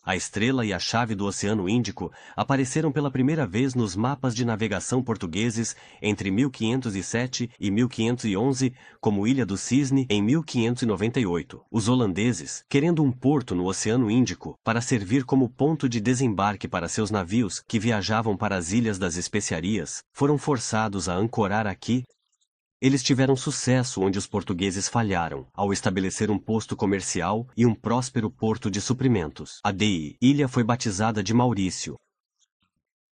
A estrela e a chave do Oceano Índico apareceram pela primeira vez nos mapas de navegação portugueses entre 1507 e 1511, como Ilha do Cisne em 1598. Os holandeses, querendo um porto no Oceano Índico para servir como ponto de desembarque para seus navios que viajavam para as Ilhas das Especiarias, foram forçados a ancorar aqui. Eles tiveram sucesso onde os portugueses falharam, ao estabelecer um posto comercial e um próspero porto de suprimentos. A ilha foi batizada de Maurício.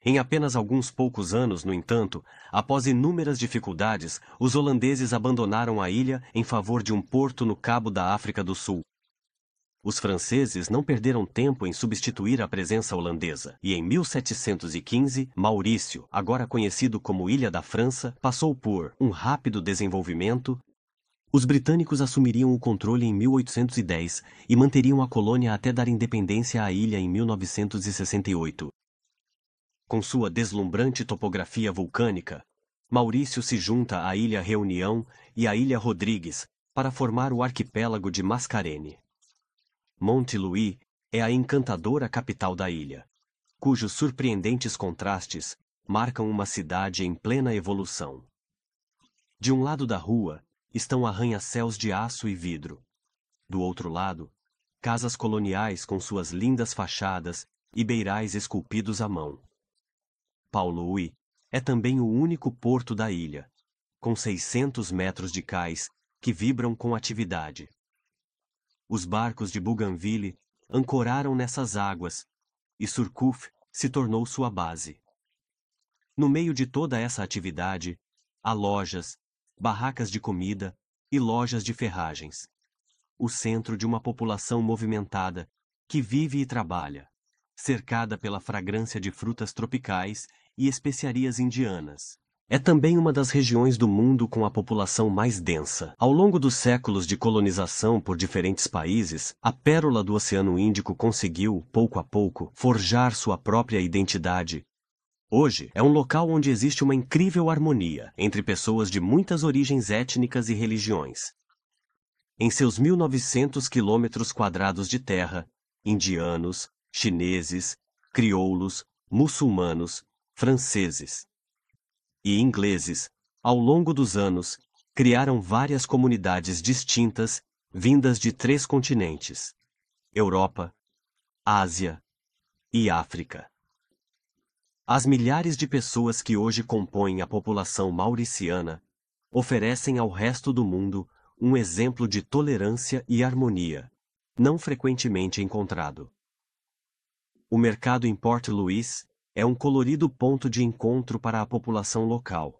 Em apenas alguns poucos anos, no entanto, após inúmeras dificuldades, os holandeses abandonaram a ilha em favor de um porto no Cabo da África do Sul. Os franceses não perderam tempo em substituir a presença holandesa, e em 1715, Maurício, agora conhecido como Ilha da França, passou por um rápido desenvolvimento. Os britânicos assumiriam o controle em 1810 e manteriam a colônia até dar independência à ilha em 1968. Com sua deslumbrante topografia vulcânica, Maurício se junta à Ilha Reunião e à Ilha Rodrigues para formar o arquipélago de Mascarene. Monte Louis é a encantadora capital da ilha, cujos surpreendentes contrastes marcam uma cidade em plena evolução. De um lado da rua estão arranha-céus de aço e vidro. Do outro lado, casas coloniais com suas lindas fachadas e beirais esculpidos à mão. Port-Louis é também o único porto da ilha, com 600 metros de cais que vibram com atividade. Os barcos de Bougainville ancoraram nessas águas, e Surcouf se tornou sua base. No meio de toda essa atividade, há lojas, barracas de comida e lojas de ferragens. O centro de uma população movimentada, que vive e trabalha, cercada pela fragrância de frutas tropicais e especiarias indianas. É também uma das regiões do mundo com a população mais densa. Ao longo dos séculos de colonização por diferentes países, a pérola do Oceano Índico conseguiu, pouco a pouco, forjar sua própria identidade. Hoje, é um local onde existe uma incrível harmonia entre pessoas de muitas origens étnicas e religiões. Em seus 1.900 quilômetros quadrados de terra, indianos, chineses, crioulos, muçulmanos, franceses e ingleses, ao longo dos anos, criaram várias comunidades distintas, vindas de 3 continentes: Europa, Ásia e África. As milhares de pessoas que hoje compõem a população mauriciana oferecem ao resto do mundo um exemplo de tolerância e harmonia, não frequentemente encontrado. O mercado em Port-Louis é um colorido ponto de encontro para a população local,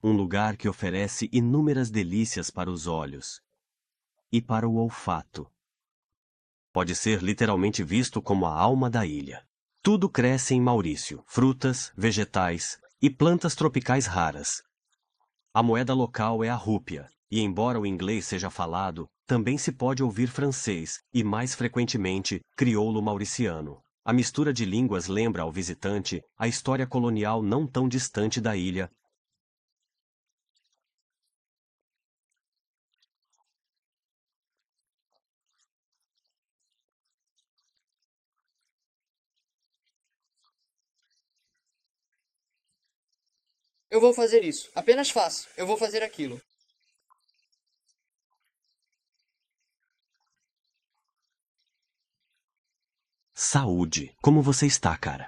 um lugar que oferece inúmeras delícias para os olhos e para o olfato. Pode ser literalmente visto como a alma da ilha. Tudo cresce em Maurício: frutas, vegetais e plantas tropicais raras. A moeda local é a rúpia, e embora o inglês seja falado, também se pode ouvir francês e, mais frequentemente, crioulo mauriciano. A mistura de línguas lembra ao visitante a história colonial não tão distante da ilha. Eu vou fazer isso. Apenas faça. Eu vou fazer aquilo. Saúde! Como você está, cara?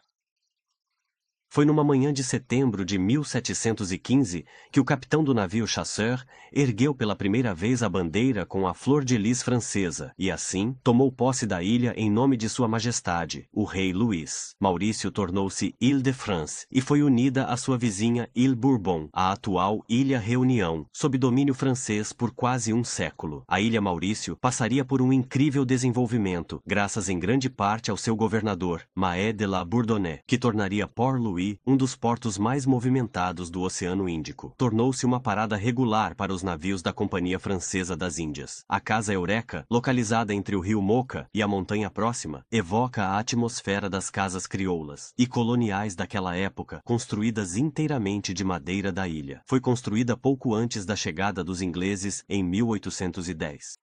Foi numa manhã de setembro de 1715 que o capitão do navio Chasseur ergueu pela primeira vez a bandeira com a flor de lis francesa e, assim, tomou posse da ilha em nome de Sua Majestade, o rei Luís. Maurício tornou-se Île-de-France e foi unida à sua vizinha Île Bourbon, a atual Ilha Reunião, sob domínio francês por quase um século. A Ilha Maurício passaria por um incrível desenvolvimento, graças em grande parte ao seu governador, Mahé de la Bourdonnais, que tornaria Port-Louis um dos portos mais movimentados do Oceano Índico. Tornou-se uma parada regular para os navios da Companhia Francesa das Índias. A Casa Eureka, localizada entre o rio Moca e a montanha próxima, evoca a atmosfera das casas crioulas e coloniais daquela época, construídas inteiramente de madeira da ilha. Foi construída pouco antes da chegada dos ingleses em 1810.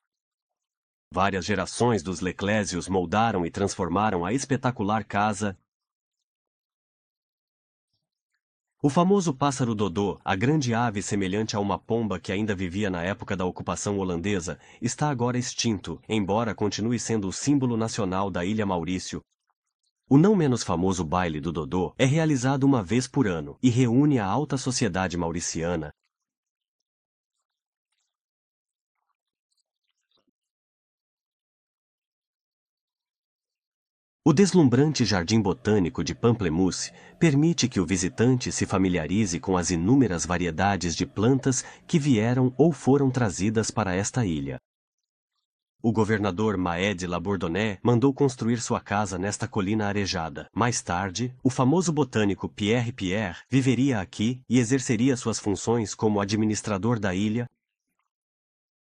Várias gerações dos Leclésios moldaram e transformaram a espetacular casa. O famoso pássaro dodô, a grande ave semelhante a uma pomba que ainda vivia na época da ocupação holandesa, está agora extinto, embora continue sendo o símbolo nacional da Ilha Maurício. O não menos famoso baile do dodô é realizado uma vez por ano e reúne a alta sociedade mauriciana. O deslumbrante Jardim Botânico de Pamplemousse permite que o visitante se familiarize com as inúmeras variedades de plantas que vieram ou foram trazidas para esta ilha. O governador Maed Labourdonnais mandou construir sua casa nesta colina arejada. Mais tarde, o famoso botânico Pierre Pierre viveria aqui e exerceria suas funções como administrador da ilha.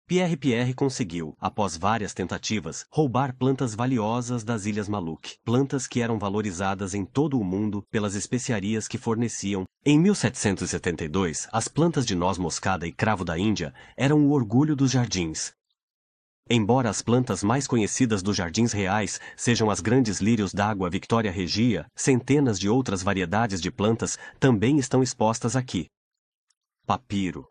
Pierre Pierre conseguiu, após várias tentativas, roubar plantas valiosas das Ilhas Maluque, plantas que eram valorizadas em todo o mundo pelas especiarias que forneciam. Em 1772, as plantas de noz moscada e cravo da Índia eram o orgulho dos jardins. Embora as plantas mais conhecidas dos jardins reais sejam as grandes lírios d'água Victoria regia, centenas de outras variedades de plantas também estão expostas aqui. Papiro,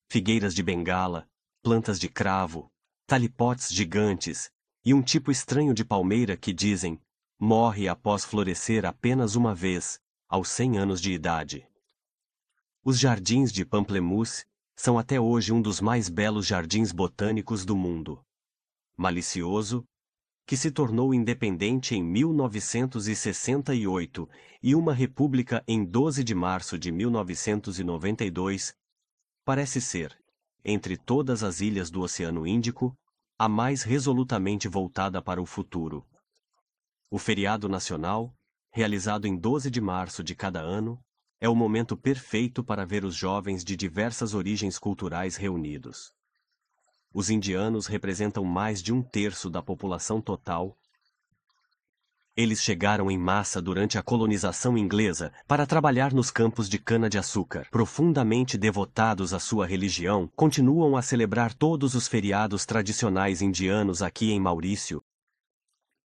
figueiras de bengala, plantas de cravo, talipotes gigantes e um tipo estranho de palmeira que dizem morre após florescer apenas uma vez, aos 100 anos de idade. Os jardins de Pamplemousse são até hoje um dos mais belos jardins botânicos do mundo. Malicioso, que se tornou independente em 1968 e uma república em 12 de março de 1992, parece ser, entre todas as ilhas do Oceano Índico, a mais resolutamente voltada para o futuro. O feriado nacional, realizado em 12 de março de cada ano, é o momento perfeito para ver os jovens de diversas origens culturais reunidos. Os indianos representam mais de 1/3 da população total. Eles chegaram em massa durante a colonização inglesa para trabalhar nos campos de cana-de-açúcar. Profundamente devotados à sua religião, continuam a celebrar todos os feriados tradicionais indianos aqui em Maurício.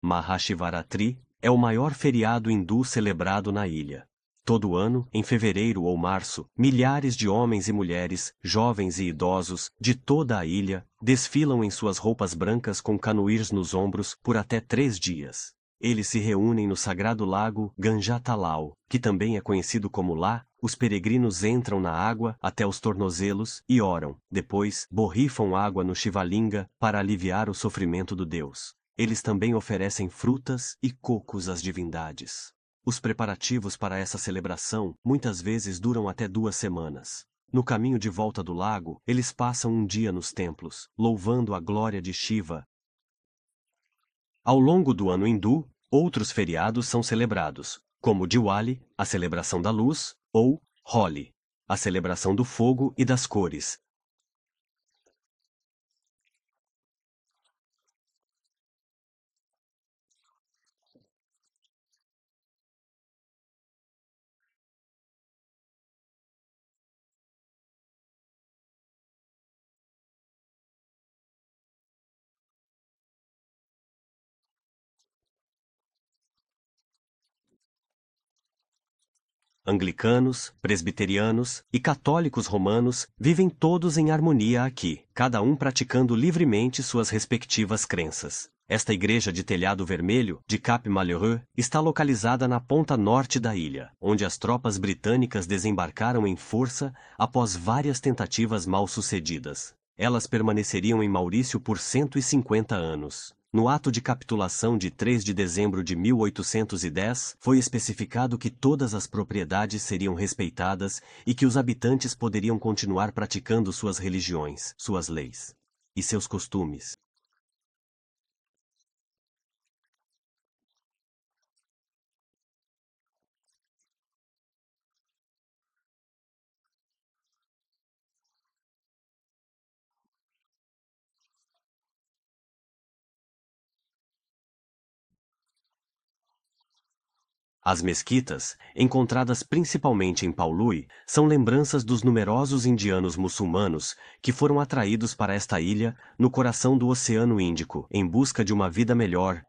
Mahashivaratri é o maior feriado hindu celebrado na ilha. Todo ano, em fevereiro ou março, milhares de homens e mulheres, jovens e idosos, de toda a ilha, desfilam em suas roupas brancas com canoeiros nos ombros por até 3 dias. Eles se reúnem no sagrado lago Ganjatalau, que também é conhecido como lá. Os peregrinos entram na água até os tornozelos e oram. Depois, borrifam água no Shivalinga para aliviar o sofrimento do deus. Eles também oferecem frutas e cocos às divindades. Os preparativos para essa celebração muitas vezes duram até 2 semanas. No caminho de volta do lago, eles passam um dia nos templos, louvando a glória de Shiva. Ao longo do ano hindu, outros feriados são celebrados, como Diwali, a celebração da luz, ou Holi, a celebração do fogo e das cores. Anglicanos, presbiterianos e católicos romanos vivem todos em harmonia aqui, cada um praticando livremente suas respectivas crenças. Esta igreja de telhado vermelho, de Cap Malheureux, está localizada na ponta norte da ilha, onde as tropas britânicas desembarcaram em força após várias tentativas mal-sucedidas. Elas permaneceriam em Maurício por 150 anos. No ato de capitulação de 3 de dezembro de 1810, foi especificado que todas as propriedades seriam respeitadas e que os habitantes poderiam continuar praticando suas religiões, suas leis e seus costumes. As mesquitas, encontradas principalmente em Paului, são lembranças dos numerosos indianos muçulmanos que foram atraídos para esta ilha, no coração do Oceano Índico, em busca de uma vida melhor.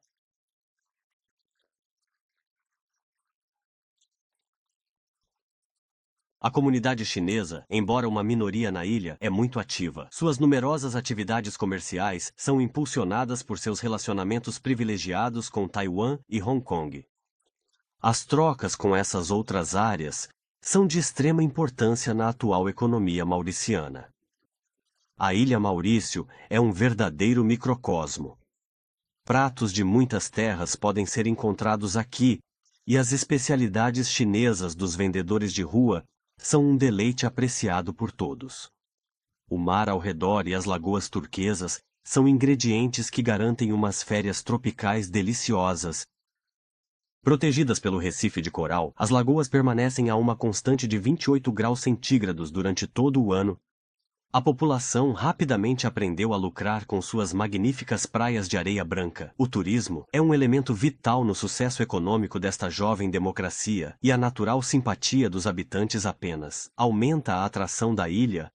A comunidade chinesa, embora uma minoria na ilha, é muito ativa. Suas numerosas atividades comerciais são impulsionadas por seus relacionamentos privilegiados com Taiwan e Hong Kong. As trocas com essas outras áreas são de extrema importância na atual economia mauriciana. A Ilha Maurício é um verdadeiro microcosmo. Pratos de muitas terras podem ser encontrados aqui, e as especialidades chinesas dos vendedores de rua são um deleite apreciado por todos. O mar ao redor e as lagoas turquesas são ingredientes que garantem umas férias tropicais deliciosas. Protegidas pelo recife de coral, as lagoas permanecem a uma constante de 28 graus centígrados durante todo o ano. A população rapidamente aprendeu a lucrar com suas magníficas praias de areia branca. O turismo é um elemento vital no sucesso econômico desta jovem democracia, e a natural simpatia dos habitantes apenas aumenta a atração da ilha.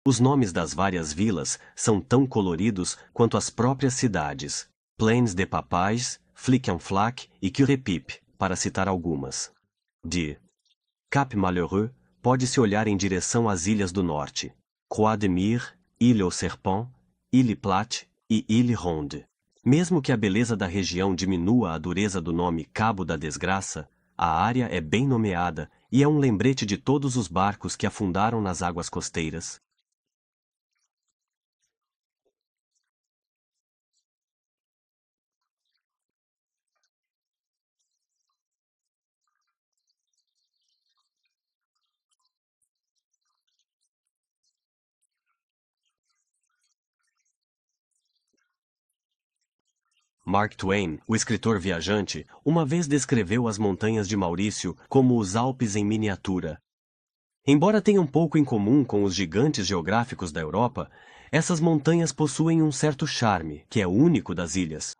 Os nomes das várias vilas são tão coloridos quanto as próprias cidades. Plaines de Papais, Flic-en-Flac e Curepip, para citar algumas. De Cap Malheureux, pode-se olhar em direção às ilhas do norte. Croix de Myre, Île aux Serpents, Île Plate e Île Ronde. Mesmo que a beleza da região diminua a dureza do nome Cabo da Desgraça, a área é bem nomeada e é um lembrete de todos os barcos que afundaram nas águas costeiras. Mark Twain, o escritor viajante, uma vez descreveu as montanhas de Maurício como os Alpes em miniatura. Embora tenham pouco em comum com os gigantes geográficos da Europa, essas montanhas possuem um certo charme, que é único das ilhas.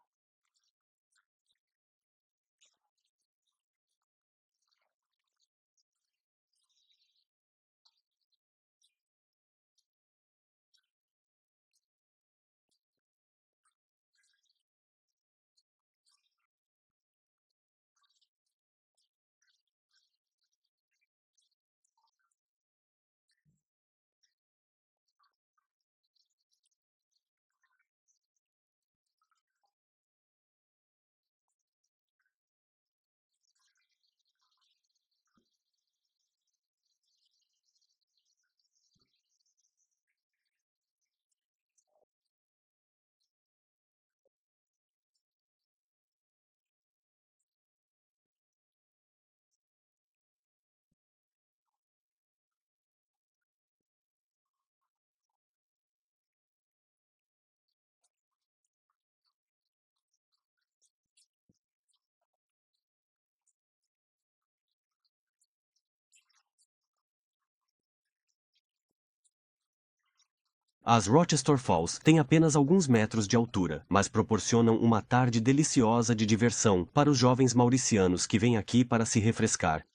As Rochester Falls têm apenas alguns metros de altura, mas proporcionam uma tarde deliciosa de diversão para os jovens mauricianos que vêm aqui para se refrescar.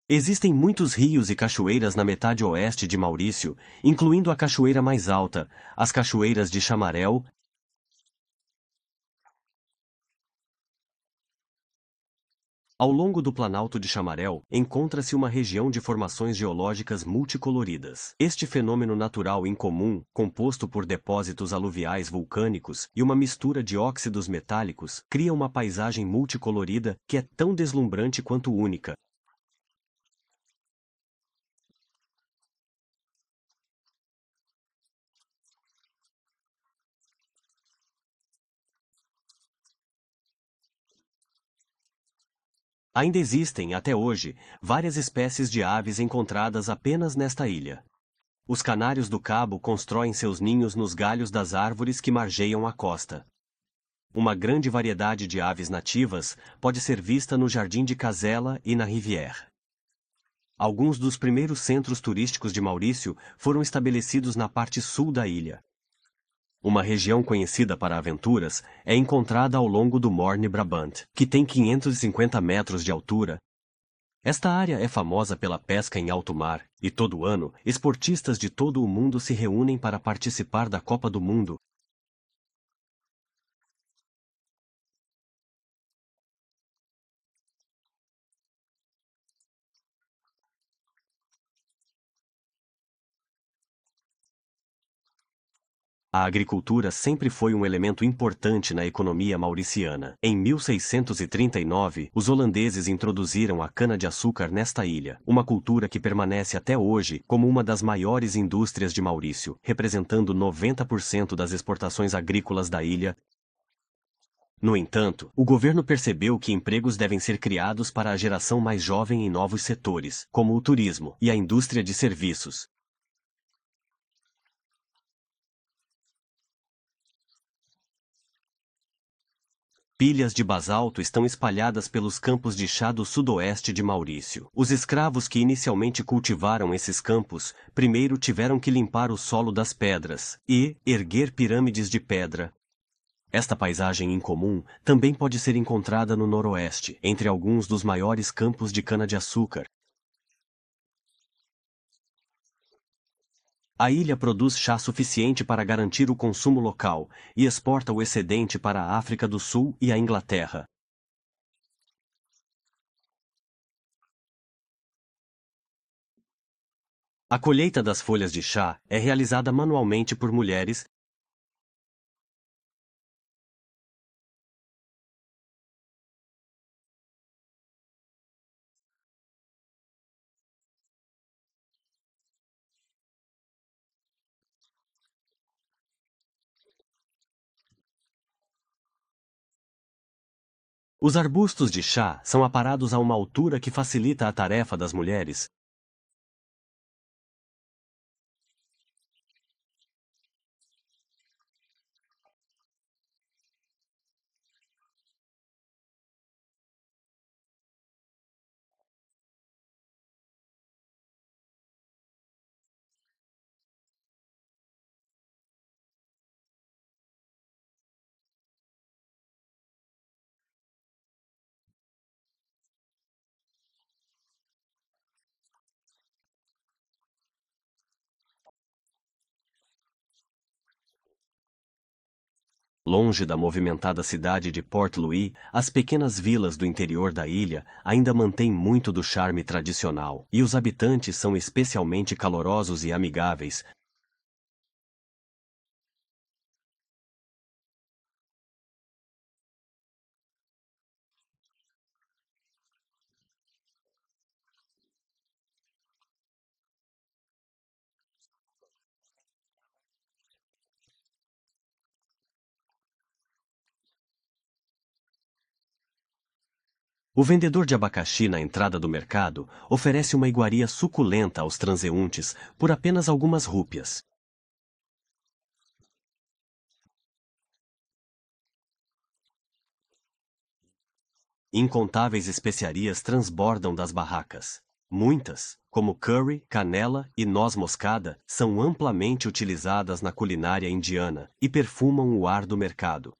Existem muitos rios e cachoeiras na metade oeste de Maurício, incluindo a cachoeira mais alta, as cachoeiras de Chamarel. Ao longo do Planalto de Chamarel, encontra-se uma região de formações geológicas multicoloridas. Este fenômeno natural incomum, composto por depósitos aluviais vulcânicos e uma mistura de óxidos metálicos, cria uma paisagem multicolorida que é tão deslumbrante quanto única. Ainda existem, até hoje, várias espécies de aves encontradas apenas nesta ilha. Os canários do cabo constroem seus ninhos nos galhos das árvores que margeiam a costa. Uma grande variedade de aves nativas pode ser vista no Jardim de Casella e na Rivière. Alguns dos primeiros centros turísticos de Maurício foram estabelecidos na parte sul da ilha. Uma região conhecida para aventuras é encontrada ao longo do Morne Brabant, que tem 550 metros de altura. Esta área é famosa pela pesca em alto mar, e todo ano, esportistas de todo o mundo se reúnem para participar da Copa do Mundo. A agricultura sempre foi um elemento importante na economia mauriciana. Em 1639, os holandeses introduziram a cana-de-açúcar nesta ilha, uma cultura que permanece até hoje como uma das maiores indústrias de Maurício, representando 90% das exportações agrícolas da ilha. No entanto, o governo percebeu que empregos devem ser criados para a geração mais jovem em novos setores, como o turismo e a indústria de serviços. Pilhas de basalto estão espalhadas pelos campos de chá do sudoeste de Maurício. Os escravos que inicialmente cultivaram esses campos, primeiro tiveram que limpar o solo das pedras e erguer pirâmides de pedra. Esta paisagem incomum também pode ser encontrada no noroeste, entre alguns dos maiores campos de cana-de-açúcar. A ilha produz chá suficiente para garantir o consumo local e exporta o excedente para a África do Sul e a Inglaterra. A colheita das folhas de chá é realizada manualmente por mulheres. Os arbustos de chá são aparados a uma altura que facilita a tarefa das mulheres. Longe da movimentada cidade de Port Louis, as pequenas vilas do interior da ilha ainda mantêm muito do charme tradicional, e os habitantes são especialmente calorosos e amigáveis. O vendedor de abacaxi na entrada do mercado oferece uma iguaria suculenta aos transeuntes por apenas algumas rúpias. Incontáveis especiarias transbordam das barracas. Muitas, como curry, canela e noz moscada, são amplamente utilizadas na culinária indiana e perfumam o ar do mercado.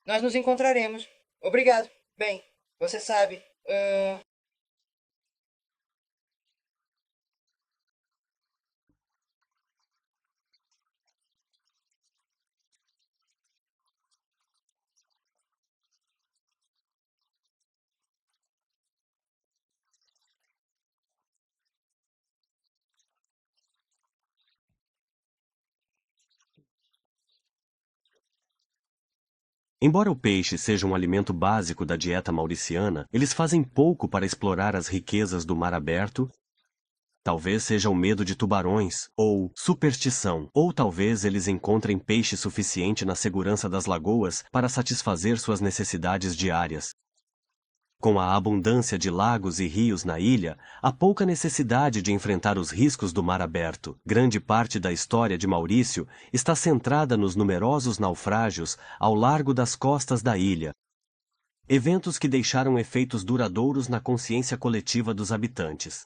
Nós nos encontraremos. Obrigado. Bem, você sabe. Embora o peixe seja um alimento básico da dieta mauriciana, eles fazem pouco para explorar as riquezas do mar aberto. Talvez seja o medo de tubarões, ou superstição, ou talvez eles encontrem peixe suficiente na segurança das lagoas para satisfazer suas necessidades diárias. Com a abundância de lagos e rios na ilha, há pouca necessidade de enfrentar os riscos do mar aberto. Grande parte da história de Maurício está centrada nos numerosos naufrágios ao largo das costas da ilha. Eventos que deixaram efeitos duradouros na consciência coletiva dos habitantes.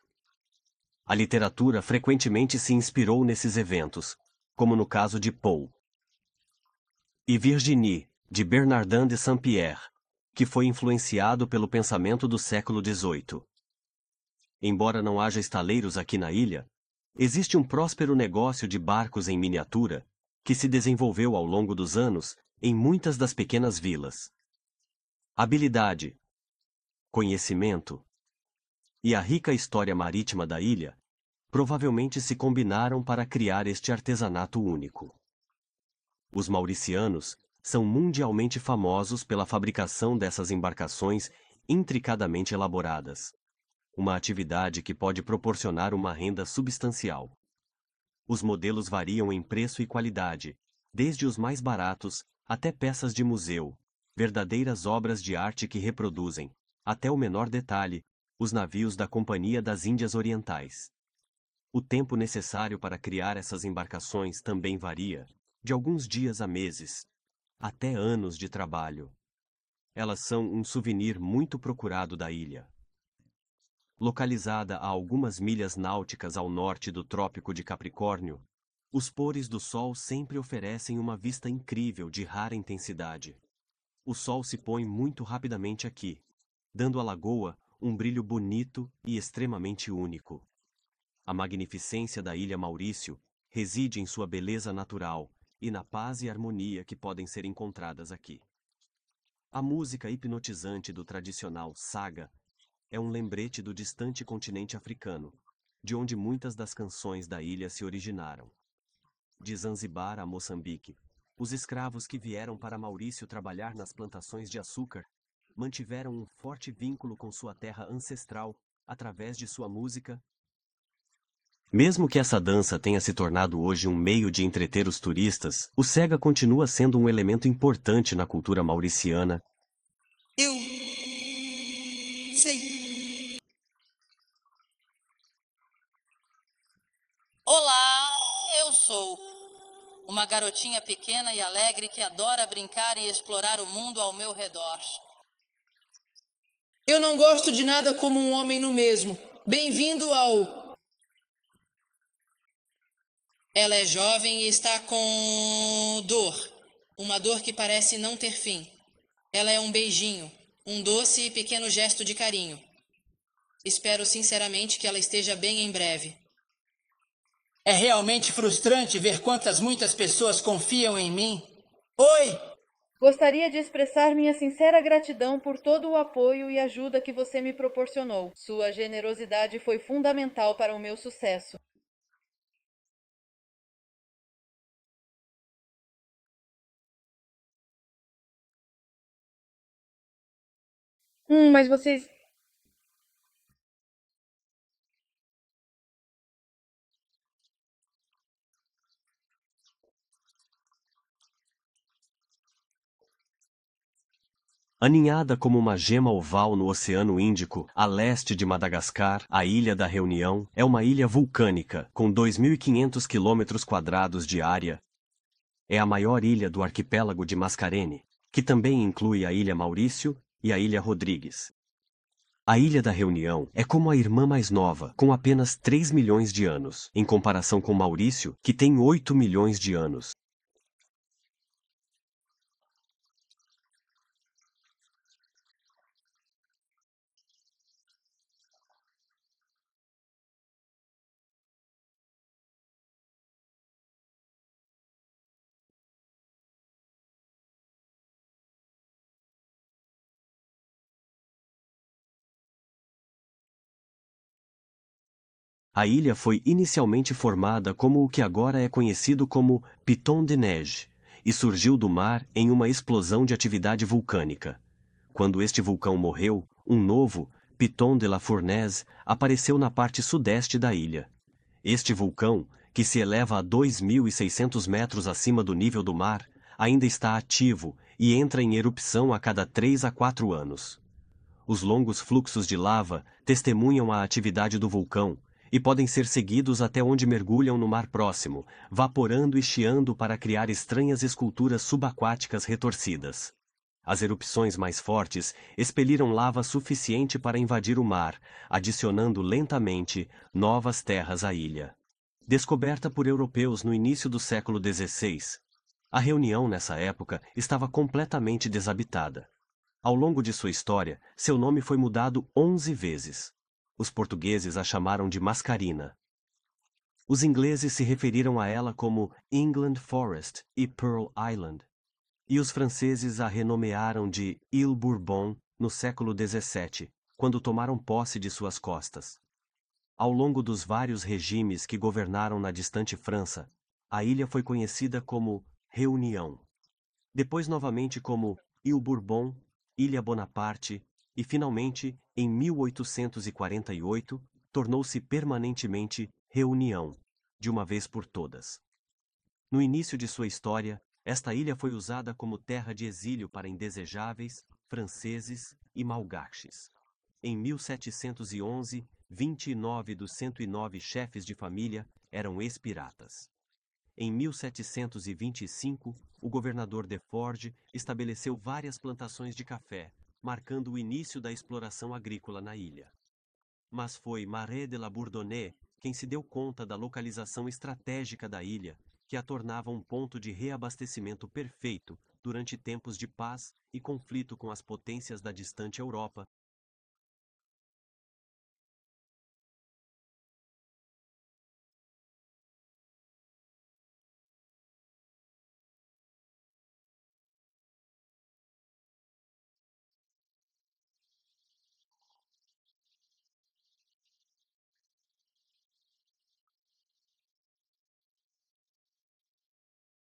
A literatura frequentemente se inspirou nesses eventos, como no caso de Paul e Virginie, de Bernardin de Saint-Pierre, que foi influenciado pelo pensamento do século XVIII. Embora não haja estaleiros aqui na ilha, existe um próspero negócio de barcos em miniatura que se desenvolveu ao longo dos anos em muitas das pequenas vilas. Habilidade, conhecimento e a rica história marítima da ilha provavelmente se combinaram para criar este artesanato único. Os mauricianos são mundialmente famosos pela fabricação dessas embarcações intricadamente elaboradas, uma atividade que pode proporcionar uma renda substancial. Os modelos variam em preço e qualidade, desde os mais baratos até peças de museu, verdadeiras obras de arte que reproduzem, até o menor detalhe, os navios da Companhia das Índias Orientais. O tempo necessário para criar essas embarcações também varia, de alguns dias a meses, até anos de trabalho. Elas são um souvenir muito procurado da ilha. Localizada a algumas milhas náuticas ao norte do Trópico de Capricórnio, os pôres do sol sempre oferecem uma vista incrível de rara intensidade. O sol se põe muito rapidamente aqui, dando à lagoa um brilho bonito e extremamente único. A magnificência da Ilha Maurício reside em sua beleza natural e na paz e harmonia que podem ser encontradas aqui. A música hipnotizante do tradicional saga é um lembrete do distante continente africano, de onde muitas das canções da ilha se originaram. De Zanzibar a Moçambique, os escravos que vieram para Maurício trabalhar nas plantações de açúcar mantiveram um forte vínculo com sua terra ancestral através de sua música. Mesmo que essa dança tenha se tornado hoje um meio de entreter os turistas, o sega continua sendo um elemento importante na cultura mauriciana. Eu sei. Olá, eu sou uma garotinha pequena e alegre que adora brincar e explorar o mundo ao meu redor. Eu não gosto de nada como um homem no mesmo. Bem-vindo ao... Ela é jovem e está com dor. Uma dor que parece não ter fim. Ela é um beijinho, um doce e pequeno gesto de carinho. Espero sinceramente que ela esteja bem em breve. É realmente frustrante ver quantas muitas pessoas confiam em mim. Oi! Gostaria de expressar minha sincera gratidão por todo o apoio e ajuda que você me proporcionou. Sua generosidade foi fundamental para o meu sucesso. Mas vocês... Aninhada como uma gema oval no Oceano Índico, a leste de Madagascar, a Ilha da Reunião é uma ilha vulcânica, com 2.500 km² de área. É a maior ilha do arquipélago de Mascarene. que também inclui a Ilha Maurício e a Ilha Rodrigues. A Ilha da Reunião é como a irmã mais nova, com apenas 3 milhões de anos, em comparação com Maurício, que tem 8 milhões de anos. A ilha foi inicialmente formada como o que agora é conhecido como Piton de Neige e surgiu do mar em uma explosão de atividade vulcânica. Quando este vulcão morreu, um novo, Piton de la Fournaise, apareceu na parte sudeste da ilha. Este vulcão, que se eleva a 2.600 metros acima do nível do mar, ainda está ativo e entra em erupção a cada 3 a 4 anos. Os longos fluxos de lava testemunham a atividade do vulcão e podem ser seguidos até onde mergulham no mar próximo, vaporando e chiando para criar estranhas esculturas subaquáticas retorcidas. As erupções mais fortes expeliram lava suficiente para invadir o mar, adicionando lentamente novas terras à ilha. Descoberta por europeus no início do século XVI, a Reunião nessa época estava completamente desabitada. Ao longo de sua história, seu nome foi mudado 11 vezes. Os portugueses a chamaram de Mascarina. Os ingleses se referiram a ela como England Forest e Pearl Island, e os franceses a renomearam de Île Bourbon no século XVII, quando tomaram posse de suas costas. Ao longo dos vários regimes que governaram na distante França, a ilha foi conhecida como Reunião. Depois novamente como Île Bourbon, Ilha Bonaparte, e finalmente, em 1848, tornou-se permanentemente Reunião, de uma vez por todas. No início de sua história, esta ilha foi usada como terra de exílio para indesejáveis, franceses e malgaches. Em 1711, 29 dos 109 chefes de família eram ex-piratas. Em 1725, o governador Deford estabeleceu várias plantações de café, marcando o início da exploração agrícola na ilha. Mas foi Marais de la Bourdonnais quem se deu conta da localização estratégica da ilha, que a tornava um ponto de reabastecimento perfeito durante tempos de paz e conflito com as potências da distante Europa.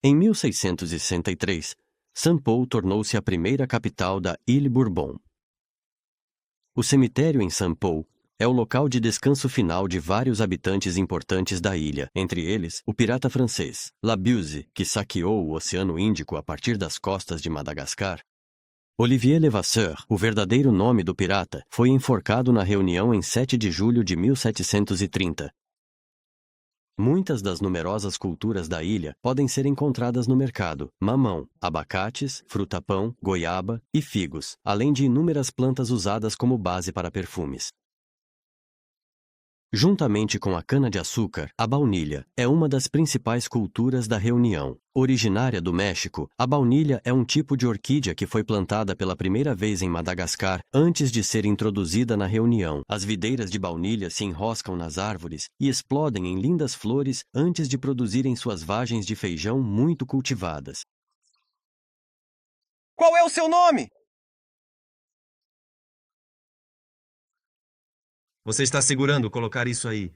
Em 1663, Saint-Paul tornou-se a primeira capital da Île Bourbon. O cemitério em Saint-Paul é o local de descanso final de vários habitantes importantes da ilha, entre eles o pirata francês Labuse, que saqueou o Oceano Índico a partir das costas de Madagascar. Olivier Levasseur, o verdadeiro nome do pirata, foi enforcado na Reunião em 7 de julho de 1730. Muitas das numerosas culturas da ilha podem ser encontradas no mercado: mamão, abacates, fruta-pão, goiaba e figos, além de inúmeras plantas usadas como base para perfumes. Juntamente com a cana-de-açúcar, a baunilha é uma das principais culturas da Reunião. Originária do México, a baunilha é um tipo de orquídea que foi plantada pela primeira vez em Madagascar antes de ser introduzida na Reunião. As videiras de baunilha se enroscam nas árvores e explodem em lindas flores antes de produzirem suas vagens de feijão muito cultivadas. Qual é o seu nome? Você está segurando colocar isso aí.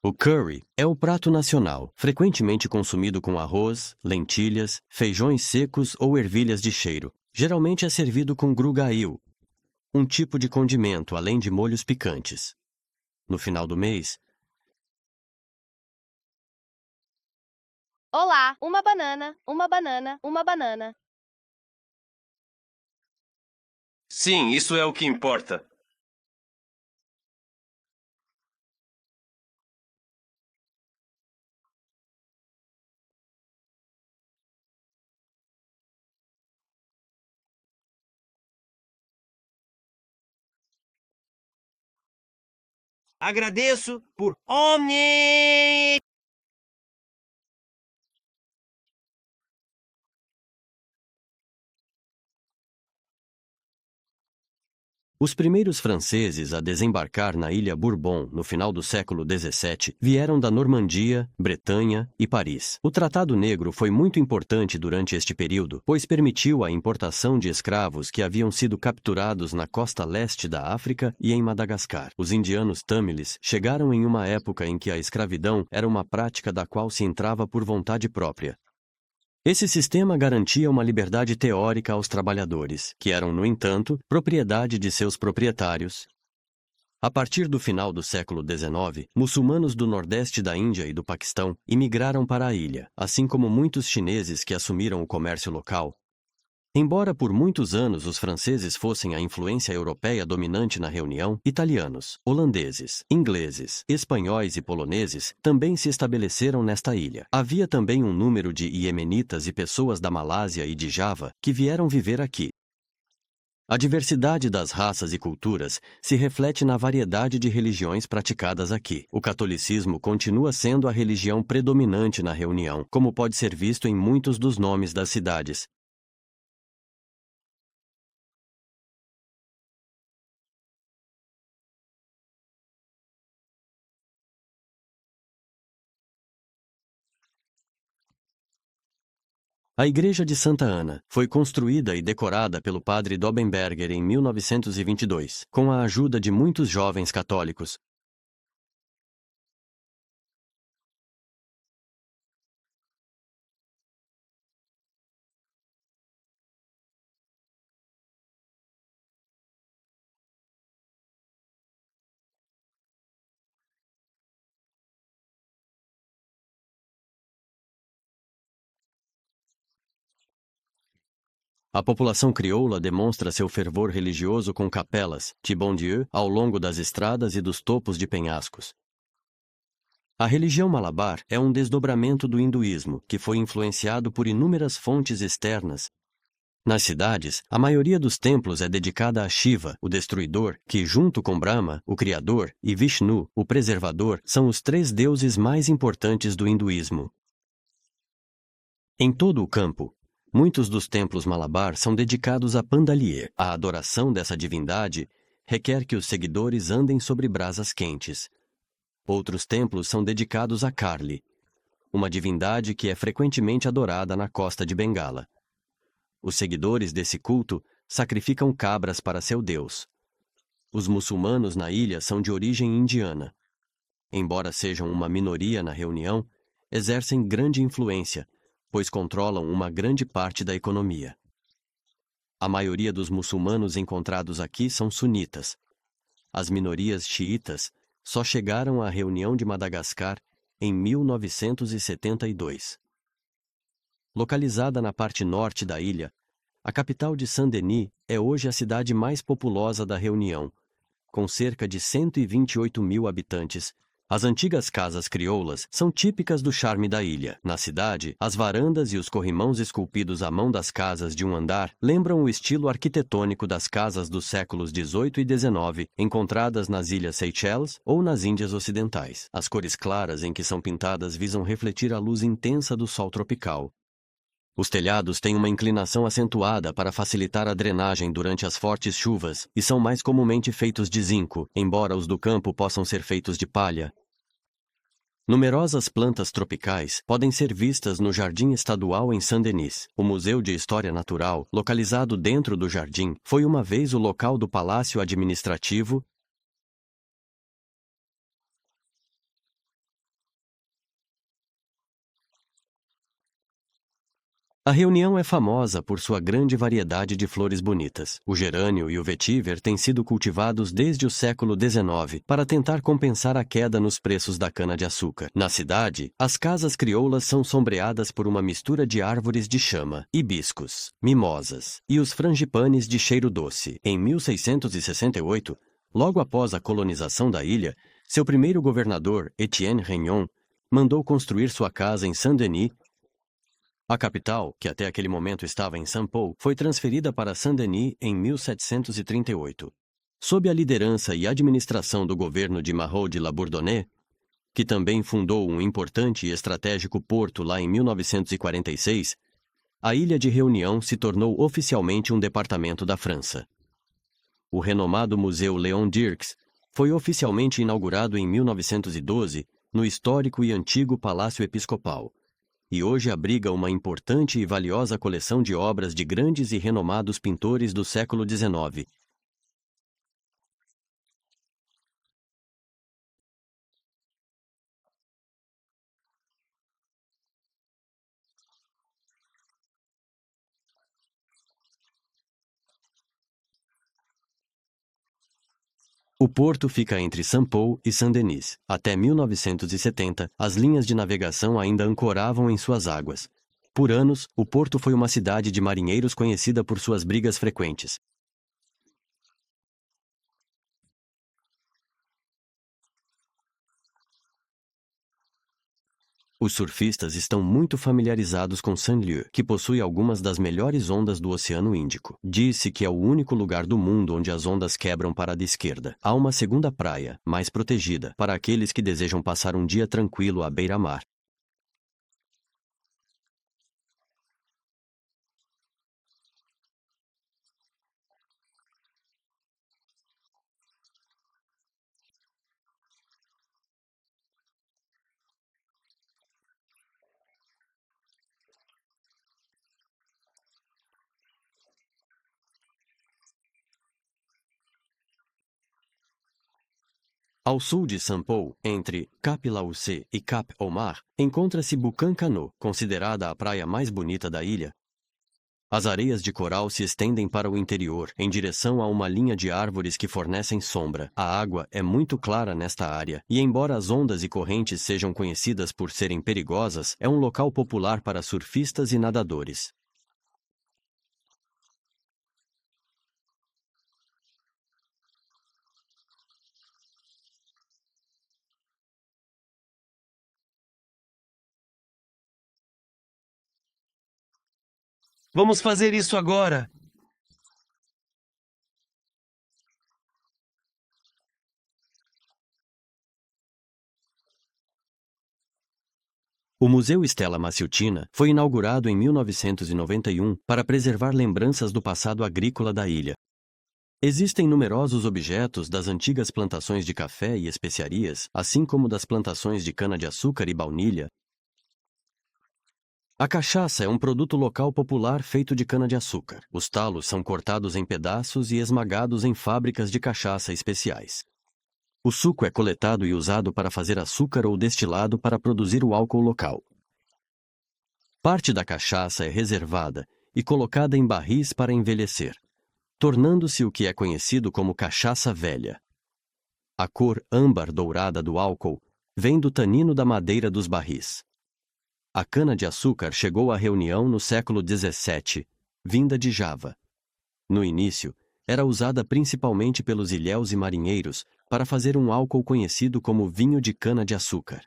O curry é o prato nacional, frequentemente consumido com arroz, lentilhas, feijões secos ou ervilhas de cheiro. Geralmente é servido com grugail, um tipo de condimento, além de molhos picantes. No final do mês, Olá, uma banana, uma banana, uma banana. sim, isso é o que importa. Agradeço por Omni! Os primeiros franceses a desembarcar na ilha Bourbon no final do século XVII vieram da Normandia, Bretanha e Paris. O Tratado Negro foi muito importante durante este período, pois permitiu a importação de escravos que haviam sido capturados na costa leste da África e em Madagascar. Os indianos tâmiles chegaram em uma época em que a escravidão era uma prática da qual se entrava por vontade própria. Esse sistema garantia uma liberdade teórica aos trabalhadores, que eram, no entanto, propriedade de seus proprietários. A partir do final do século XIX, muçulmanos do nordeste da Índia e do Paquistão imigraram para a ilha, assim como muitos chineses que assumiram o comércio local. Embora por muitos anos os franceses fossem a influência europeia dominante na reunião, italianos, holandeses, ingleses, espanhóis e poloneses também se estabeleceram nesta ilha. Havia também um número de iemenitas e pessoas da Malásia e de Java que vieram viver aqui. A diversidade das raças e culturas se reflete na variedade de religiões praticadas aqui. O catolicismo continua sendo a religião predominante na reunião, como pode ser visto em muitos dos nomes das cidades. A Igreja de Santa Ana foi construída e decorada pelo padre Dobenberger em 1922, com a ajuda de muitos jovens católicos. A população crioula demonstra seu fervor religioso com capelas, Bon-Dieu, ao longo das estradas e dos topos de penhascos. A religião Malabar é um desdobramento do hinduísmo, que foi influenciado por inúmeras fontes externas. Nas cidades, a maioria dos templos é dedicada a Shiva, o destruidor, que, junto com Brahma, o criador, e Vishnu, o preservador, são os 3 deuses mais importantes do hinduísmo. Em todo o campo, muitos dos templos Malabar são dedicados a Pandalier. A adoração dessa divindade requer que os seguidores andem sobre brasas quentes. Outros templos são dedicados a Kali, uma divindade que é frequentemente adorada na costa de Bengala. Os seguidores desse culto sacrificam cabras para seu deus. Os muçulmanos na ilha são de origem indiana. Embora sejam uma minoria na reunião, exercem grande influência, pois controlam uma grande parte da economia. A maioria dos muçulmanos encontrados aqui são sunitas. As minorias xiitas só chegaram à reunião de Madagascar em 1972. Localizada na parte norte da ilha, a capital de Saint-Denis é hoje a cidade mais populosa da reunião, com cerca de 128 mil habitantes. As antigas casas crioulas são típicas do charme da ilha. Na cidade, as varandas e os corrimãos esculpidos à mão das casas de um andar lembram o estilo arquitetônico das casas dos séculos XVIII e XIX, encontradas nas Ilhas Seychelles ou nas Índias Ocidentais. As cores claras em que são pintadas visam refletir a luz intensa do sol tropical. Os telhados têm uma inclinação acentuada para facilitar a drenagem durante as fortes chuvas e são mais comumente feitos de zinco, embora os do campo possam ser feitos de palha. Numerosas plantas tropicais podem ser vistas no Jardim Estadual em Saint-Denis. O Museu de História Natural, localizado dentro do jardim, foi uma vez o local do Palácio Administrativo. A reunião é famosa por sua grande variedade de flores bonitas. O gerânio e o vetiver têm sido cultivados desde o século XIX para tentar compensar a queda nos preços da cana-de-açúcar. Na cidade, as casas crioulas são sombreadas por uma mistura de árvores de chama, hibiscos, mimosas e os frangipanes de cheiro doce. Em 1668, logo após a colonização da ilha, seu primeiro governador, Etienne Regnon, mandou construir sua casa em Saint-Denis. A capital, que até aquele momento estava em Saint-Paul, foi transferida para Saint-Denis em 1738. Sob a liderança e administração do governo de Marot de La Bourdonnais, que também fundou um importante e estratégico porto lá em 1946, a Ilha de Reunião se tornou oficialmente um departamento da França. O renomado Museu Léon Dirks foi oficialmente inaugurado em 1912 no histórico e antigo Palácio Episcopal, e hoje abriga uma importante e valiosa coleção de obras de grandes e renomados pintores do século XIX. O porto fica entre Saint-Paul e Saint-Denis. Até 1970, as linhas de navegação ainda ancoravam em suas águas. Por anos, o porto foi uma cidade de marinheiros conhecida por suas brigas frequentes. Os surfistas estão muito familiarizados com Saint-Leu, que possui algumas das melhores ondas do Oceano Índico. Diz-se que é o único lugar do mundo onde as ondas quebram para a esquerda. Há uma segunda praia, mais protegida, para aqueles que desejam passar um dia tranquilo à beira-mar. Ao sul de Saint-Paul, entre Cap-Laucé e Cap-au-Mar, encontra-se Boucan-Cano, considerada a praia mais bonita da ilha. As areias de coral se estendem para o interior, em direção a uma linha de árvores que fornecem sombra. A água é muito clara nesta área, e embora as ondas e correntes sejam conhecidas por serem perigosas, é um local popular para surfistas e nadadores. Vamos fazer isso agora! O Museu Stella Maciutina foi inaugurado em 1991 para preservar lembranças do passado agrícola da ilha. Existem numerosos objetos das antigas plantações de café e especiarias, assim como das plantações de cana-de-açúcar e baunilha. A cachaça é um produto local popular feito de cana-de-açúcar. Os talos são cortados em pedaços e esmagados em fábricas de cachaça especiais. O suco é coletado e usado para fazer açúcar ou destilado para produzir o álcool local. Parte da cachaça é reservada e colocada em barris para envelhecer, tornando-se o que é conhecido como cachaça velha. A cor âmbar dourada do álcool vem do tanino da madeira dos barris. A cana-de-açúcar chegou à Reunião no século XVII, vinda de Java. No início, era usada principalmente pelos ilhéus e marinheiros para fazer um álcool conhecido como vinho de cana-de-açúcar.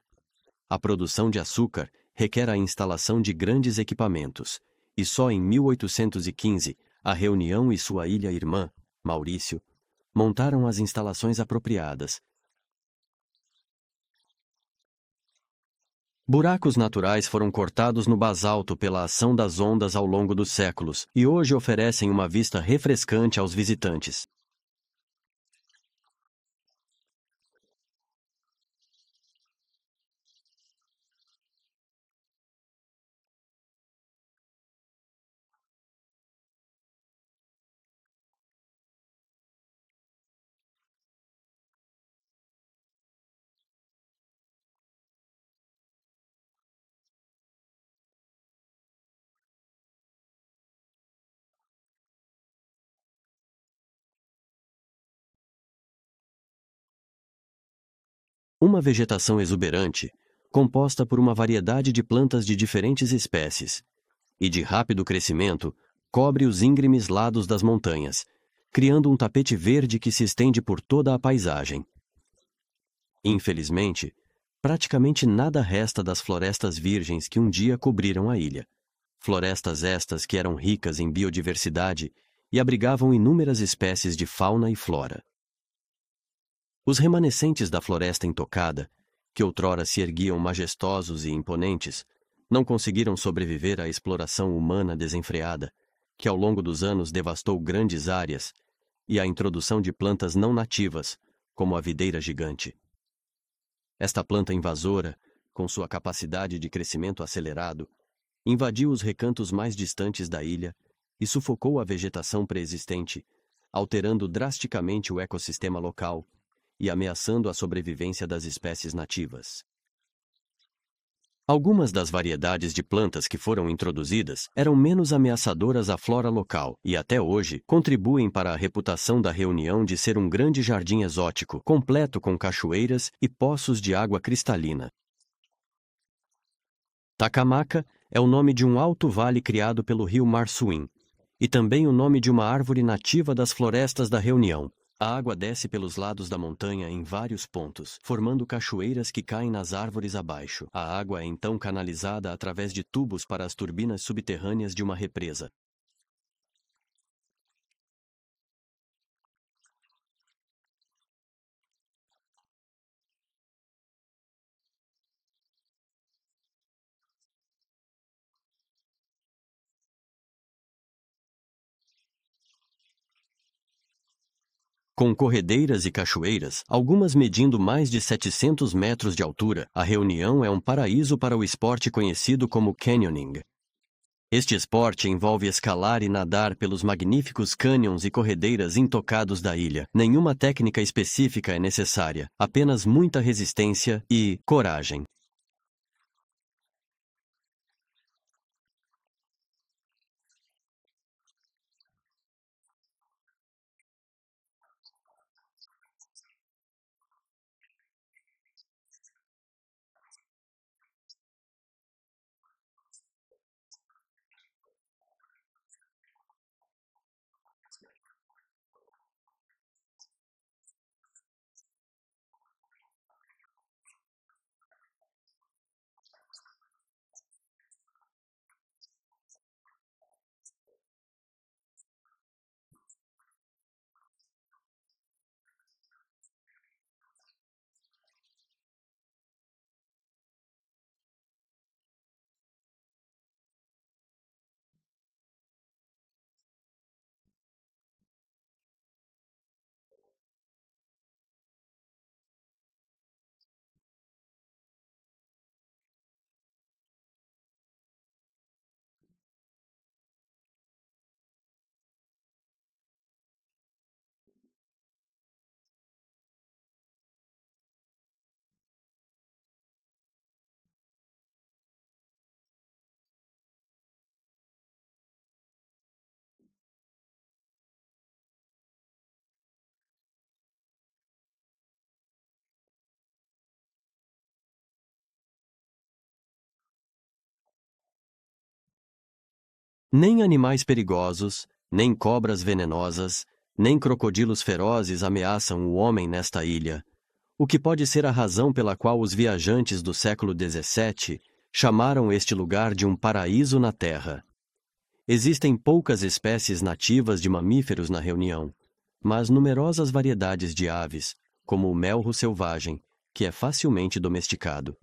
A produção de açúcar requer a instalação de grandes equipamentos, e só em 1815, a Reunião e sua ilha-irmã, Maurício, montaram as instalações apropriadas. Buracos naturais foram cortados no basalto pela ação das ondas ao longo dos séculos e hoje oferecem uma vista refrescante aos visitantes. Uma vegetação exuberante, composta por uma variedade de plantas de diferentes espécies, e de rápido crescimento, cobre os íngremes lados das montanhas, criando um tapete verde que se estende por toda a paisagem. Infelizmente, praticamente nada resta das florestas virgens que um dia cobriram a ilha. Florestas estas que eram ricas em biodiversidade e abrigavam inúmeras espécies de fauna e flora. Os remanescentes da floresta intocada, que outrora se erguiam majestosos e imponentes, não conseguiram sobreviver à exploração humana desenfreada, que ao longo dos anos devastou grandes áreas, e à introdução de plantas não nativas, como a videira gigante. Esta planta invasora, com sua capacidade de crescimento acelerado, invadiu os recantos mais distantes da ilha e sufocou a vegetação preexistente, alterando drasticamente o ecossistema local e ameaçando a sobrevivência das espécies nativas. Algumas das variedades de plantas que foram introduzidas eram menos ameaçadoras à flora local e, até hoje, contribuem para a reputação da reunião de ser um grande jardim exótico, completo com cachoeiras e poços de água cristalina. Tacamaca é o nome de um alto vale criado pelo rio Marsuim, e também o nome de uma árvore nativa das florestas da reunião. A água desce pelos lados da montanha em vários pontos, formando cachoeiras que caem nas árvores abaixo. A água é então canalizada através de tubos para as turbinas subterrâneas de uma represa. Com corredeiras e cachoeiras, algumas medindo mais de 700 metros de altura, a reunião é um paraíso para o esporte conhecido como canyoning. Este esporte envolve escalar e nadar pelos magníficos cânions e corredeiras intocados da ilha. Nenhuma técnica específica é necessária, apenas muita resistência e coragem. Nem animais perigosos, nem cobras venenosas, nem crocodilos ferozes ameaçam o homem nesta ilha, o que pode ser a razão pela qual os viajantes do século XVII chamaram este lugar de um paraíso na Terra. Existem poucas espécies nativas de mamíferos na reunião, mas numerosas variedades de aves, como o melro selvagem, que é facilmente domesticado.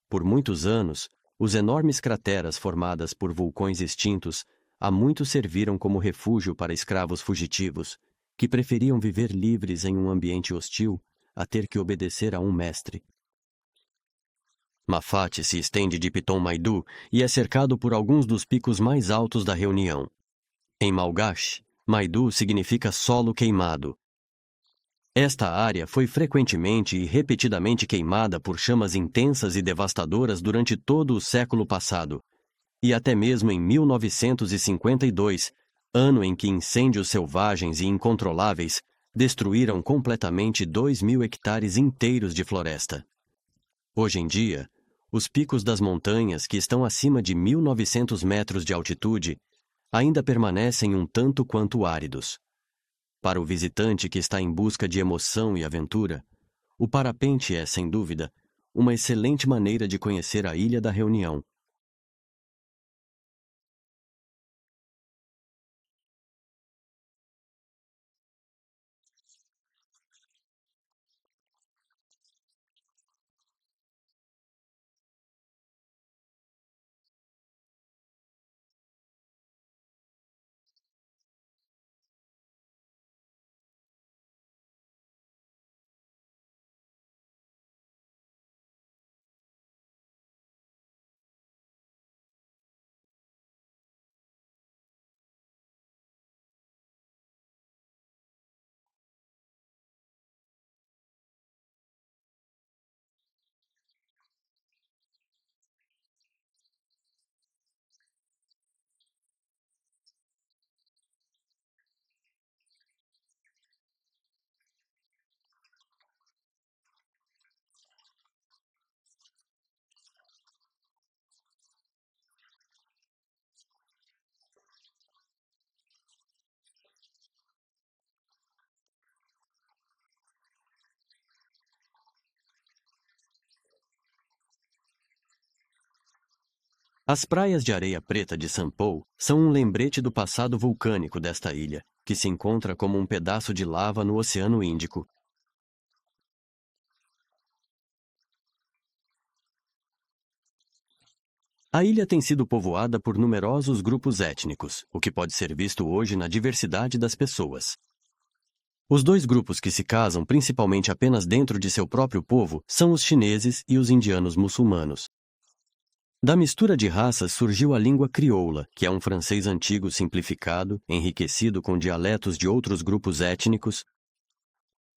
Por muitos anos, os enormes crateras formadas por vulcões extintos há muito serviram como refúgio para escravos fugitivos, que preferiam viver livres em um ambiente hostil a ter que obedecer a um mestre. Mafate se estende de Piton Maidu e é cercado por alguns dos picos mais altos da reunião. Em Malgache, Maidu significa solo queimado. Esta área foi frequentemente e repetidamente queimada por chamas intensas e devastadoras durante todo o século passado, e até mesmo em 1952, ano em que incêndios selvagens e incontroláveis destruíram completamente 2.000 hectares inteiros de floresta. Hoje em dia, os picos das montanhas, que estão acima de 1.900 metros de altitude, ainda permanecem um tanto quanto áridos. Para o visitante que está em busca de emoção e aventura, o parapente é, sem dúvida, uma excelente maneira de conhecer a Ilha da Reunião. As praias de areia preta de São Paulo são um lembrete do passado vulcânico desta ilha, que se encontra como um pedaço de lava no Oceano Índico. A ilha tem sido povoada por numerosos grupos étnicos, o que pode ser visto hoje na diversidade das pessoas. Os dois grupos que se casam principalmente apenas dentro de seu próprio povo são os chineses e os indianos muçulmanos. Da mistura de raças surgiu a língua crioula, que é um francês antigo simplificado, enriquecido com dialetos de outros grupos étnicos.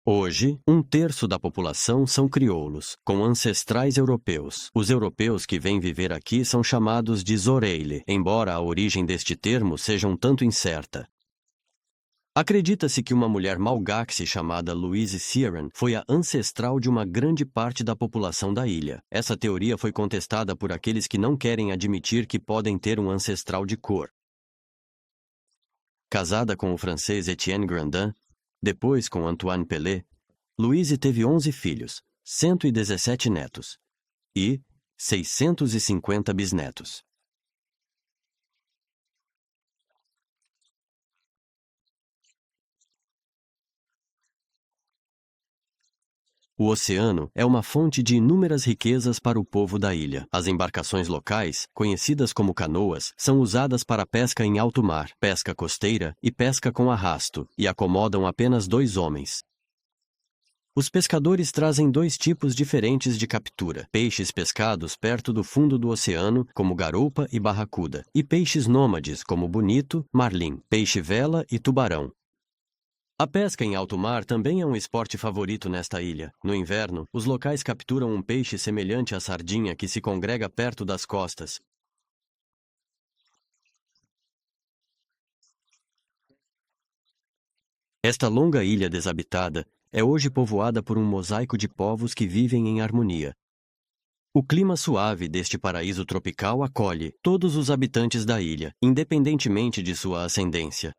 Hoje, 1/3 da população são crioulos, com ancestrais europeus. Os europeus que vêm viver aqui são chamados de Zoreile, embora a origem deste termo seja um tanto incerta. Acredita-se que uma mulher malgaxe chamada Louise Siren foi a ancestral de uma grande parte da população da ilha. Essa teoria foi contestada por aqueles que não querem admitir que podem ter um ancestral de cor. Casada com o francês Etienne Grandin, depois com Antoine Pelé, Louise teve 11 filhos, 117 netos e 650 bisnetos. O oceano é uma fonte de inúmeras riquezas para o povo da ilha. As embarcações locais, conhecidas como canoas, são usadas para pesca em alto mar, pesca costeira e pesca com arrasto, e acomodam apenas 2 homens. Os pescadores trazem 2 tipos diferentes de captura: peixes pescados perto do fundo do oceano, como garoupa e barracuda, e peixes nômades, como bonito, marlim, peixe-vela e tubarão. A pesca em alto mar também é um esporte favorito nesta ilha. No inverno, os locais capturam um peixe semelhante à sardinha que se congrega perto das costas. Esta longa ilha desabitada é hoje povoada por um mosaico de povos que vivem em harmonia. O clima suave deste paraíso tropical acolhe todos os habitantes da ilha, independentemente de sua ascendência.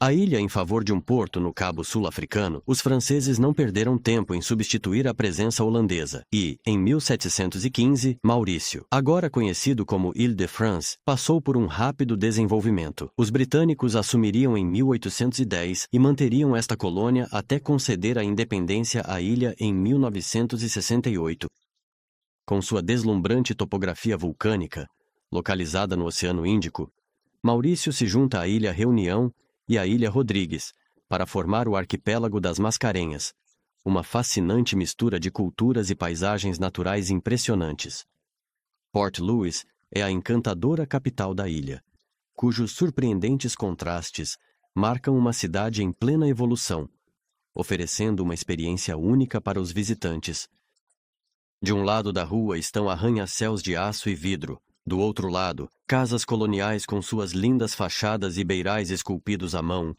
A ilha em favor de um porto no Cabo Sul-Africano, os franceses não perderam tempo em substituir a presença holandesa e, em 1715, Maurício, agora conhecido como Île-de-France, passou por um rápido desenvolvimento. Os britânicos assumiriam em 1810 e manteriam esta colônia até conceder a independência à ilha em 1968. Com sua deslumbrante topografia vulcânica, localizada no Oceano Índico, Maurício se junta à Ilha Reunião e a Ilha Rodrigues, para formar o arquipélago das Mascarenhas, uma fascinante mistura de culturas e paisagens naturais impressionantes. Port Louis é a encantadora capital da ilha, cujos surpreendentes contrastes marcam uma cidade em plena evolução, oferecendo uma experiência única para os visitantes. De um lado da rua estão arranha-céus de aço e vidro. Do outro lado, casas coloniais com suas lindas fachadas e beirais esculpidos à mão.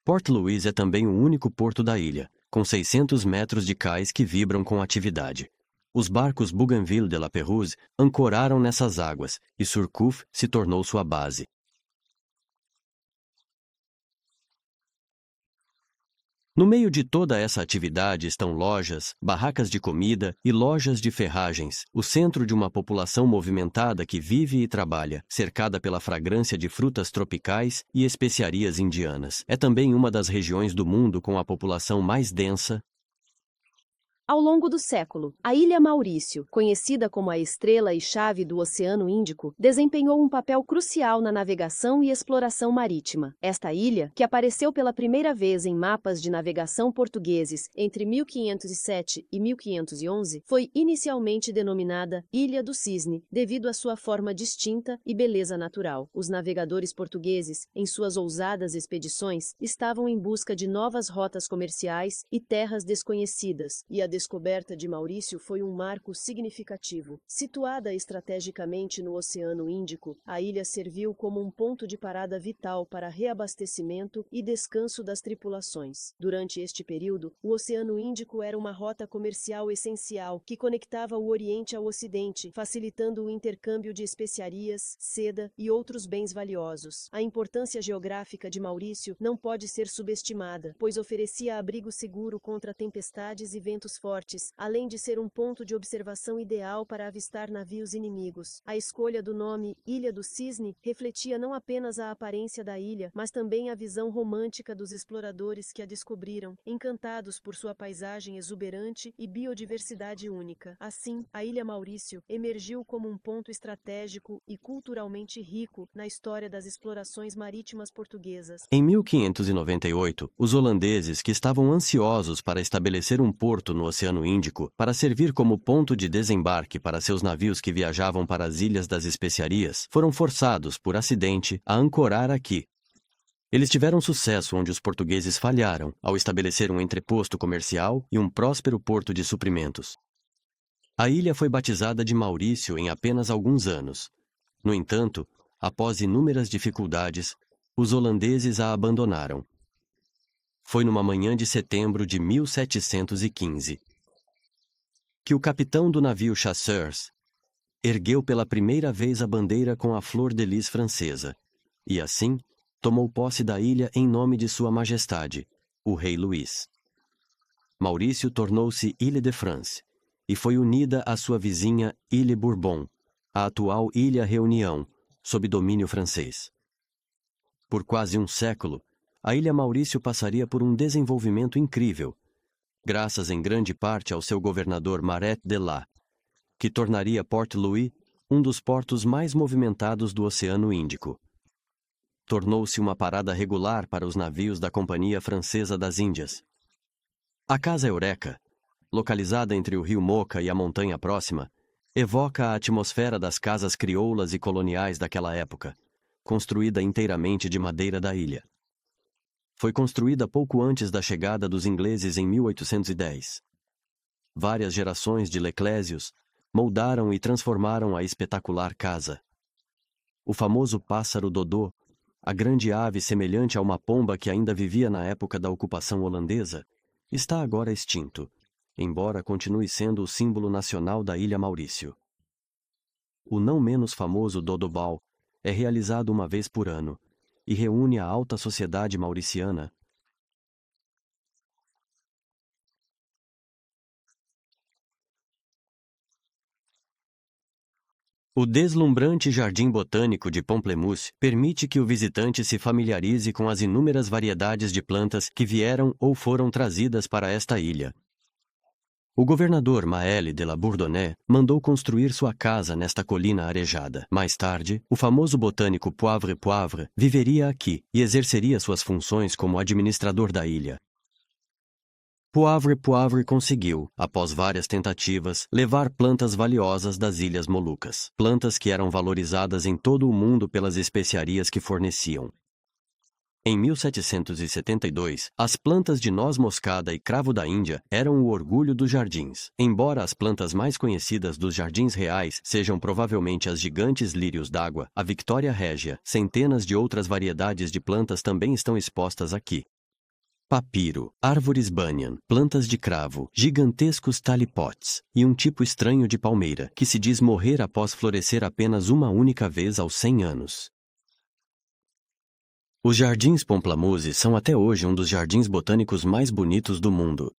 Port Louis é também o único porto da ilha, com 600 metros de cais que vibram com atividade. Os barcos Bougainville de la Pérouse ancoraram nessas águas e Surcouf se tornou sua base. No meio de toda essa atividade estão lojas, barracas de comida e lojas de ferragens, o centro de uma população movimentada que vive e trabalha, cercada pela fragrância de frutas tropicais e especiarias indianas. É também uma das regiões do mundo com a população mais densa Ao longo do século, a Ilha Maurício, conhecida como a estrela e chave do Oceano Índico, desempenhou um papel crucial na navegação e exploração marítima. Esta ilha, que apareceu pela primeira vez em mapas de navegação portugueses entre 1507 e 1511, foi inicialmente denominada Ilha do Cisne, devido à sua forma distinta e beleza natural. Os navegadores portugueses, em suas ousadas expedições, estavam em busca de novas rotas comerciais e terras desconhecidas, e a descoberta de Maurício foi um marco significativo. Situada estrategicamente no Oceano Índico, a ilha serviu como um ponto de parada vital para reabastecimento e descanso das tripulações. Durante este período, o Oceano Índico era uma rota comercial essencial que conectava o Oriente ao Ocidente, facilitando o intercâmbio de especiarias, seda e outros bens valiosos. A importância geográfica de Maurício não pode ser subestimada, pois oferecia abrigo seguro contra tempestades e ventos fortes, além de ser um ponto de observação ideal para avistar navios inimigos. A escolha do nome Ilha do Cisne refletia não apenas a aparência da ilha, mas também a visão romântica dos exploradores que a descobriram, encantados por sua paisagem exuberante e biodiversidade única. Assim, a Ilha Maurício emergiu como um ponto estratégico e culturalmente rico na história das explorações marítimas portuguesas. Em 1598, os holandeses, que estavam ansiosos para estabelecer um porto no Oceano Índico para servir como ponto de desembarque para seus navios que viajavam para as Ilhas das Especiarias, foram forçados, por acidente, a ancorar aqui. Eles tiveram sucesso onde os portugueses falharam, ao estabelecer um entreposto comercial e um próspero porto de suprimentos. A ilha foi batizada de Maurício em apenas alguns anos. No entanto, após inúmeras dificuldades, os holandeses a abandonaram. Foi numa manhã de setembro de 1715 que o capitão do navio Chasseurs ergueu pela primeira vez a bandeira com a flor-de-lis francesa, e assim tomou posse da ilha em nome de Sua Majestade, o Rei Luís. Maurício tornou-se Ile de France e foi unida à sua vizinha Ile Bourbon, a atual Ilha Reunião, sob domínio francês. Por quase um século, a Ilha Maurício passaria por um desenvolvimento incrível, graças em grande parte ao seu governador Maret de La, que tornaria Port Louis um dos portos mais movimentados do Oceano Índico. Tornou-se uma parada regular para os navios da Companhia Francesa das Índias. A Casa Eureka, localizada entre o rio Moca e a montanha próxima, evoca a atmosfera das casas crioulas e coloniais daquela época, construída inteiramente de madeira da ilha. Foi construída pouco antes da chegada dos ingleses em 1810. Várias gerações de Leclésios moldaram e transformaram a espetacular casa. O famoso pássaro Dodô, a grande ave semelhante a uma pomba que ainda vivia na época da ocupação holandesa, está agora extinto, embora continue sendo o símbolo nacional da Ilha Maurício. O não menos famoso Dodobal é realizado uma vez por ano e reúne a alta sociedade mauriciana. O deslumbrante Jardim Botânico de Pamplemousse permite que o visitante se familiarize com as inúmeras variedades de plantas que vieram ou foram trazidas para esta ilha. O governador Maëlle de la Bourdonnais mandou construir sua casa nesta colina arejada. Mais tarde, o famoso botânico Poivre Poivre viveria aqui e exerceria suas funções como administrador da ilha. Poivre Poivre conseguiu, após várias tentativas, levar plantas valiosas das Ilhas Molucas, plantas que eram valorizadas em todo o mundo pelas especiarias que forneciam. Em 1772, as plantas de noz moscada e cravo da Índia eram o orgulho dos jardins. Embora as plantas mais conhecidas dos jardins reais sejam provavelmente as gigantes lírios d'água, a Victoria Regia, centenas de outras variedades de plantas também estão expostas aqui. Papiro, árvores banyan, plantas de cravo, gigantescos talipotes e um tipo estranho de palmeira, que se diz morrer após florescer apenas uma única vez aos 100 anos. Os Jardins Pamplemousse são até hoje um dos jardins botânicos mais bonitos do mundo.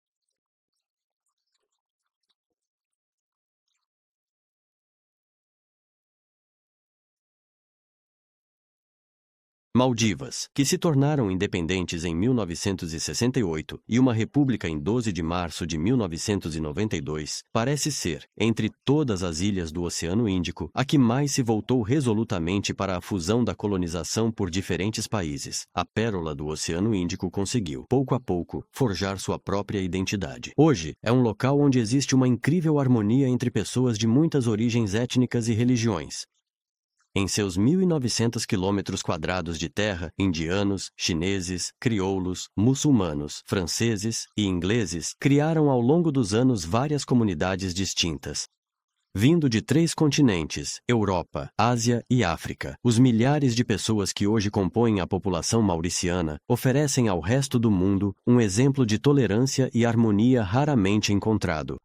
Maldivas, que se tornaram independentes em 1968 e uma república em 12 de março de 1992, parece ser, entre todas as ilhas do Oceano Índico, a que mais se voltou resolutamente para a fusão da colonização por diferentes países. A pérola do Oceano Índico conseguiu, pouco a pouco, forjar sua própria identidade. Hoje, é um local onde existe uma incrível harmonia entre pessoas de muitas origens étnicas e religiões. Em seus 1.900 quilômetros quadrados de terra, indianos, chineses, crioulos, muçulmanos, franceses e ingleses criaram ao longo dos anos várias comunidades distintas. Vindo de 3 continentes, Europa, Ásia e África, os milhares de pessoas que hoje compõem a população mauriciana oferecem ao resto do mundo um exemplo de tolerância e harmonia raramente encontrado.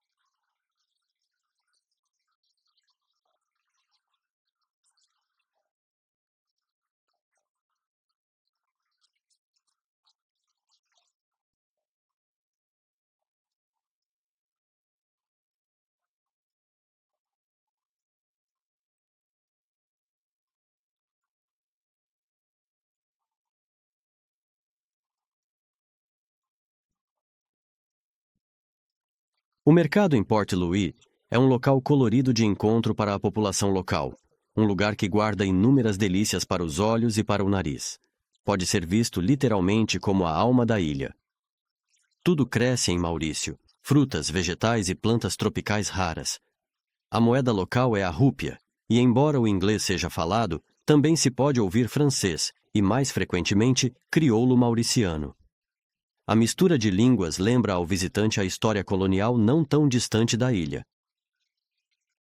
O mercado em Port Louis é um local colorido de encontro para a população local, um lugar que guarda inúmeras delícias para os olhos e para o nariz. Pode ser visto literalmente como a alma da ilha. Tudo cresce em Maurício, frutas, vegetais e plantas tropicais raras. A moeda local é a rúpia, e embora o inglês seja falado, também se pode ouvir francês e, mais frequentemente, crioulo mauriciano. A mistura de línguas lembra ao visitante a história colonial não tão distante da ilha.